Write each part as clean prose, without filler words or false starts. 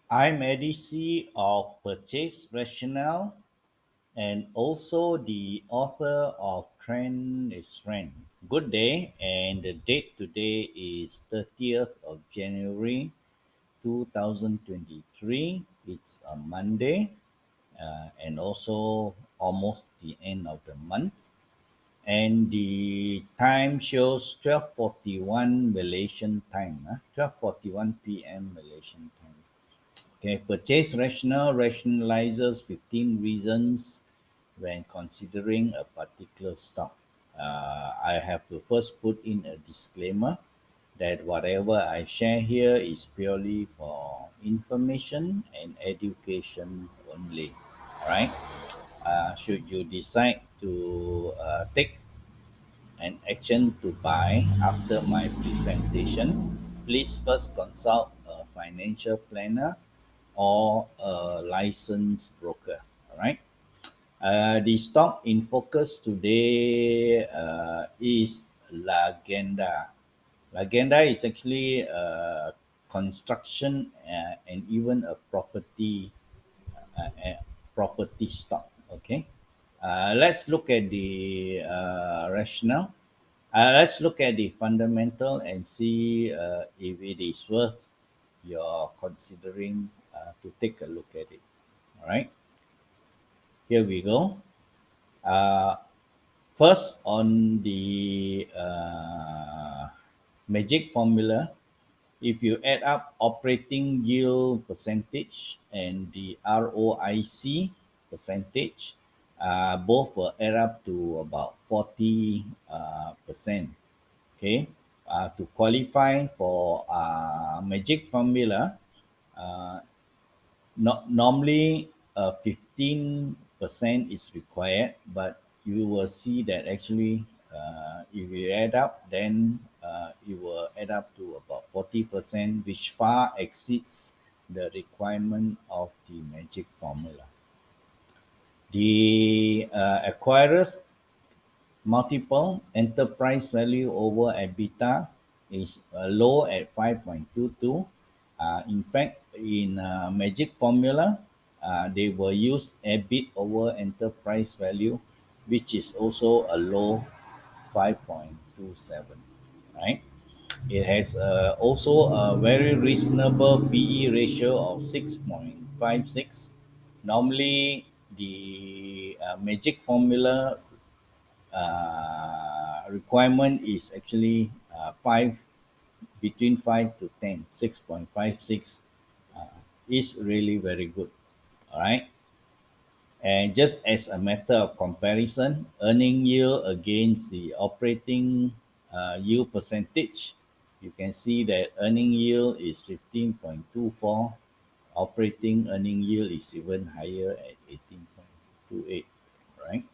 I'm ADC of Purchase Rationale and also the author of Trend is Trend. Good day, and the date today is 30th of January 2023. It's a Monday and also almost the end of the month. And the time shows 12:41 Malaysian time, 12:41 p.m. Malaysian time. Okay, purchase rationale rationalizes 15 reasons when considering a particular stock. I have to first put in a disclaimer that whatever I share here is purely for information and education only. All right. Should you decide to take an action to buy after my presentation, please first consult a financial planner or a licensed broker. All right. The stock in focus today is Lagenda. Lagenda is actually a construction and even a property stock. Okay, let's look at the rationale. Let's look at the fundamental and see if it is worth your considering to take a look at it. All right, here we go. Uh, First, on the magic formula, if you add up operating yield percentage and the ROIC percentage, both will add up to about 40 percent. Okay, to qualify for magic formula, uh, normally 15% is required, but you will see that actually if you add up, then it will add up to about 40%, which far exceeds the requirement of the magic formula. The acquirers multiple enterprise value over EBITDA is low at 5.22. In fact, in magic formula, they will use EBIT over enterprise value, which is also a low 5.27. Right? It has also a very reasonable PE ratio of 6.56. Normally, the magic formula requirement is actually 5, between 5 to 10. 6.56 is really very good. All right. And just as a matter of comparison, earning yield against the operating yield percentage, you can see that earning yield is 15.24. Operating earning yield is even higher at 18.28. Right.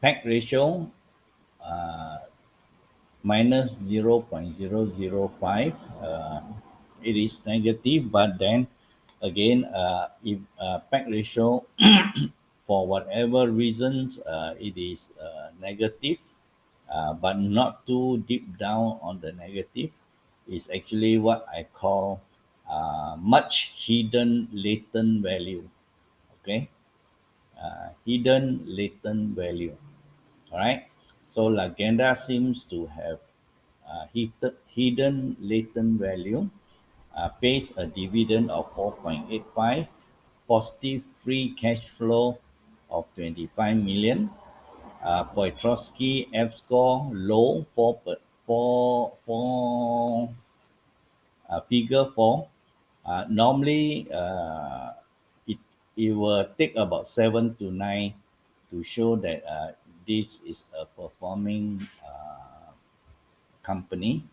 PAC ratio minus 0.005. It is negative, but then again, if PAC ratio for whatever reasons it is negative, but not too deep down on the negative, is actually what I call much hidden latent value. Okay, hidden latent value. All right. So Lagenda seems to have hidden latent value, pays a dividend of 4.85, positive free cash flow of 25 million. Poitrowski F score low, 4, figure 4. Normally, it, it will take about 7 to 9 to show that this is a performing company.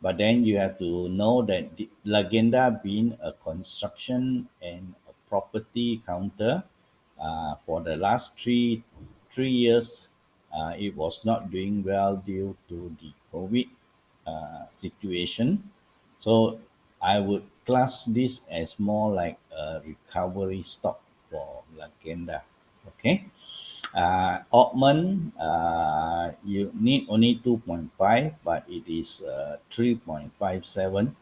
But then you have to know that the Lagenda being a construction and a property counter for the last three years, it was not doing well due to the COVID situation. So I would class this as more like a recovery stock for Lagenda. Okay. Augment, you need only 2.5, but it is 3.57.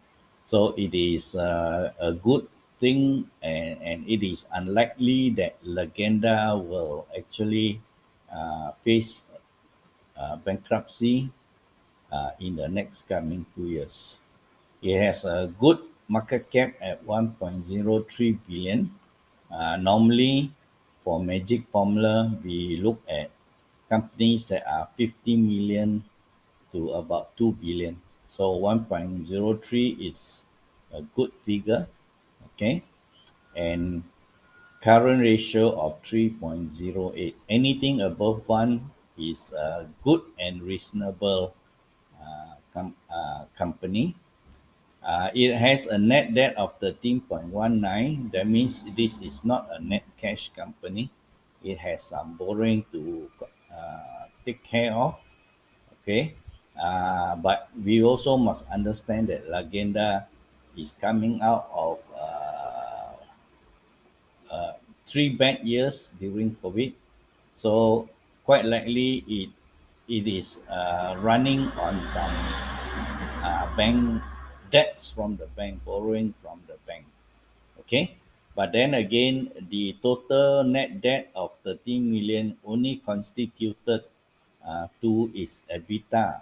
So it is a good thing, and it is unlikely that Legenda will actually face bankruptcy in the next coming 2 years. It has a good market cap at 1.03 billion. Normally, for Magic Formula, we look at companies that are 50 million to about 2 billion. So 1.03 is a good figure, okay? And current ratio of 3.08. Anything above 1 is a good and reasonable company. It has a net debt of 13.19. That means this is not a net cash company. It has some borrowing to take care of. Okay, but we also must understand that Lagenda is coming out of 3 bad years during COVID, so quite likely it is running on some bank debts from the bank, borrowing from the bank. Okay, but then again, the total net debt of 13 million only constituted to its EBITDA,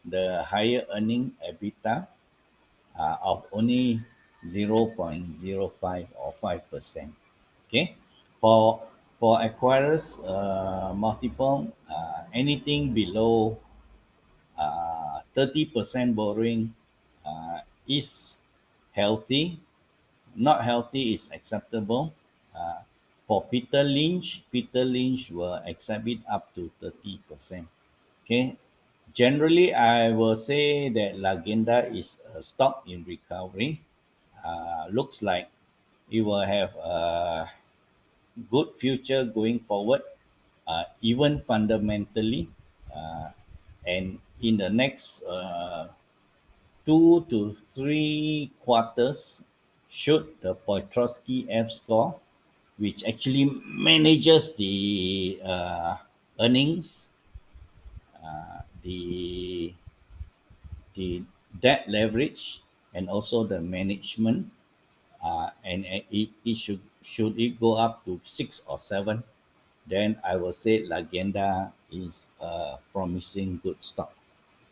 the higher earning EBITDA of only 0.05 or 5%. Okay, for acquirers multiple, anything below 30% borrowing is healthy. Not healthy is acceptable. For Peter Lynch will accept it up to 30%. Okay. Generally, I will say that Lagenda is a stock in recovery. Looks like it will have a good future going forward, even fundamentally. Uh, and in the next 2 to 3 quarters, should the Poitrowski F score, which actually manages the earnings, the debt leverage, and also the management, and it should it go up to 6 or 7, then I will say Lagenda is a promising good stock.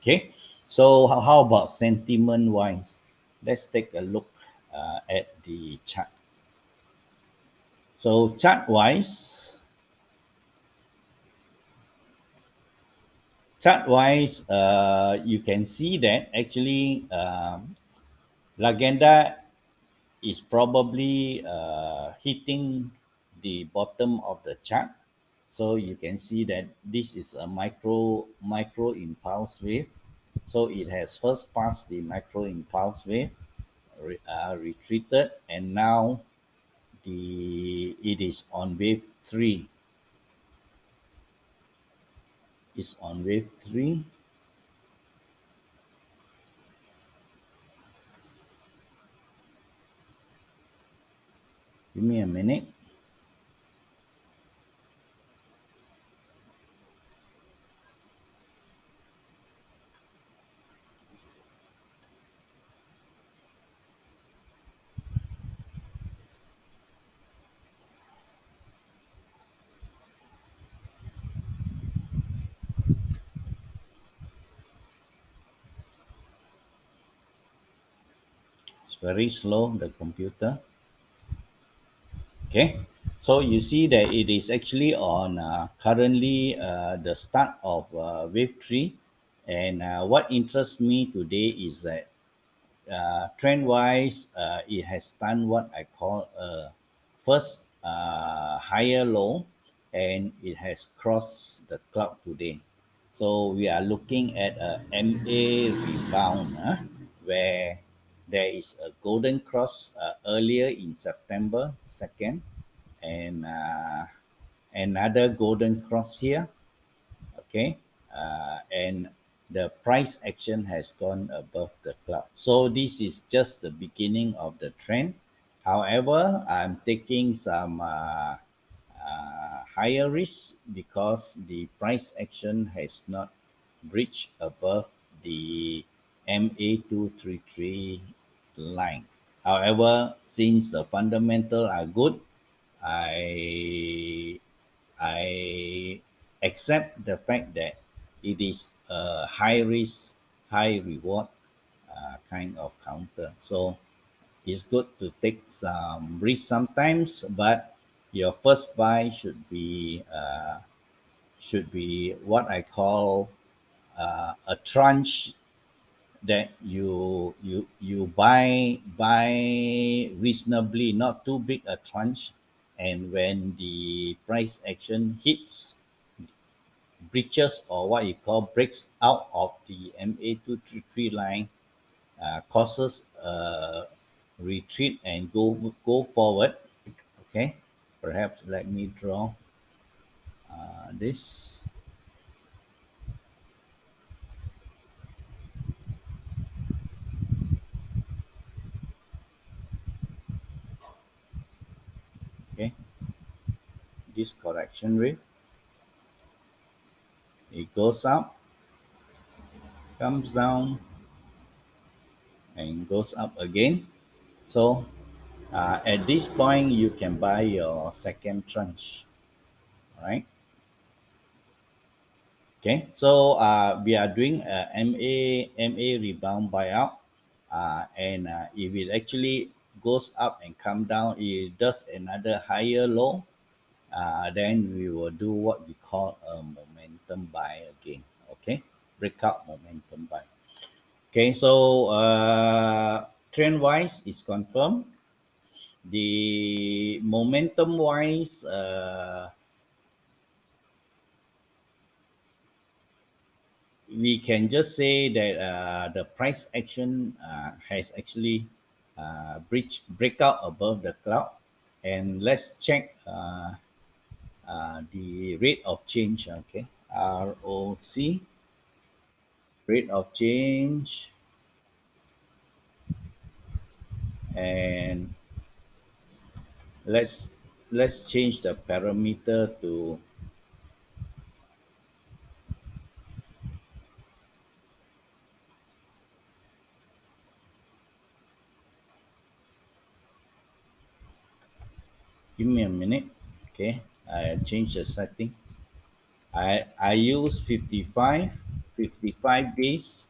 Okay, so how about sentiment wise? Let's take a look at the chart. So chart wise, you can see that actually Lagenda is probably hitting the bottom of the chart. So you can see that this is a micro impulse wave. So it has first passed the micro impulse wave, retreated, and now it is on wave three. It's on wave three. Give me a minute. It's very slow, the computer. Okay, so you see that it is actually on currently the start of wave three, and what interests me today is that trend wise, it has done what I call first higher low, and it has crossed the cloud today. So we are looking at a MA rebound, where there is a golden cross earlier in September 2nd, and another golden cross here. Okay, and the price action has gone above the cloud. So this is just the beginning of the trend. However, I'm taking some higher risk because the price action has not breached above the MA233 line. However, since the fundamental are good, I I accept the fact that it is a high risk, high reward kind of counter. So it's good to take some risk sometimes, but your first buy should be what I call a tranche that you buy reasonably, not too big a tranche, and when the price action hits breaches or what you call breaks out of the MA233 line, causes a retreat and go forward. Okay, perhaps let me draw this. Okay, this correction rate, it goes up, comes down, and goes up again. So at this point, you can buy your second tranche. All right. Okay. So we are doing a MA rebound buyout, and if it actually goes up and come down, it does another higher low. Then we will do what we call a momentum buy again. Okay. Breakout momentum buy. Okay. So trend wise is confirmed. The momentum wise, we can just say that the price action has actually breakout above the cloud, and let's check the rate of change. Okay, ROC, rate of change, and let's let's change the parameter to, give me a minute. Okay, I change the setting. I use 55 days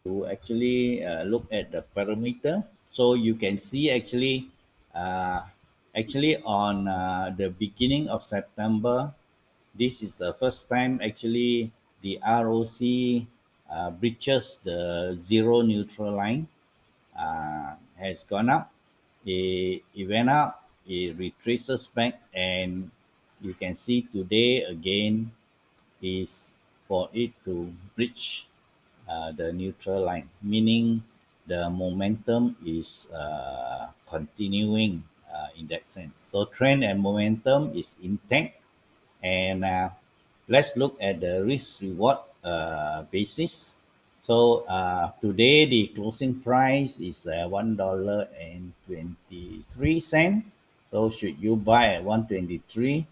to actually look at the parameter. So you can see actually on the beginning of September, this is the first time actually the ROC breaches the zero neutral line, has gone up. It went up, it retraces back, and you can see today again is for it to breach the neutral line, meaning the momentum is continuing in that sense. So trend and momentum is intact, and let's look at the risk reward basis. So today the closing price is $1.23. So should you buy at 123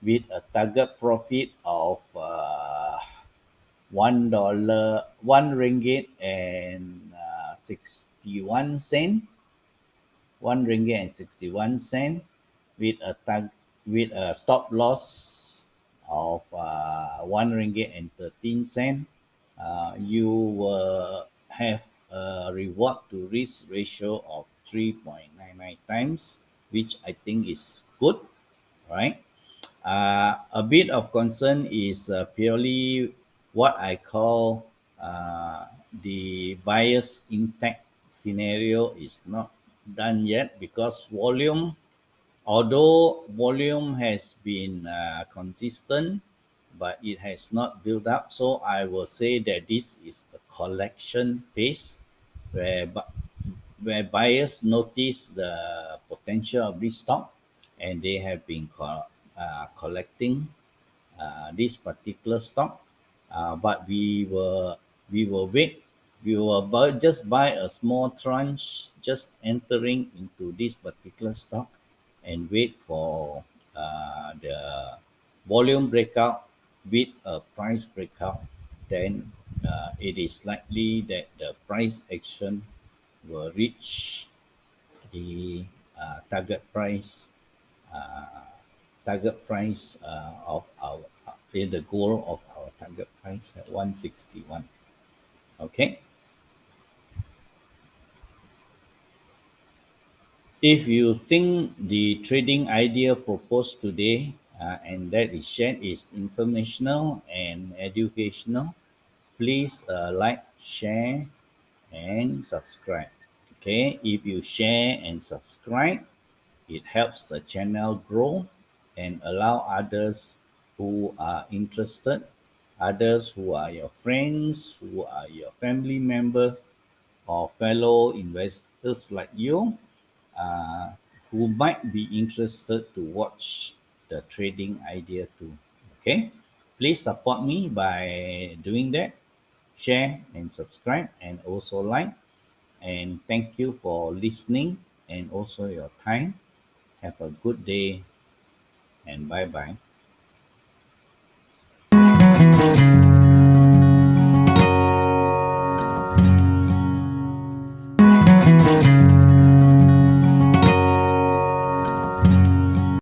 with a target profit of $1, $1.61, $1.61 with a with a stop loss of $1.13. You will have a reward to risk ratio of 3.99 times, which I think is good, right? A bit of concern is purely what I call the bias intact scenario is not done yet, because volume, although volume has been consistent, but it has not built up. So I will say that this is a collection phase where where buyers notice the potential of this stock, and they have been collecting this particular stock. But we will wait. We will just buy a small tranche, just entering into this particular stock, and wait for the volume breakout with a price breakout. Then it is likely that the price action will reach the target price of our in the goal of our target price at 161. Okay. If you think the trading idea proposed today and that is shared is informational and educational, please like, share, and subscribe. Okay, if you share and subscribe, it helps the channel grow and allow others who are interested, others who are your friends, who are your family members, or fellow investors like you, uh, who might be interested to watch the trading idea too. Okay, please support me by doing that. Share and subscribe, and also like. And thank you for listening and also your time. Have a good day and bye bye.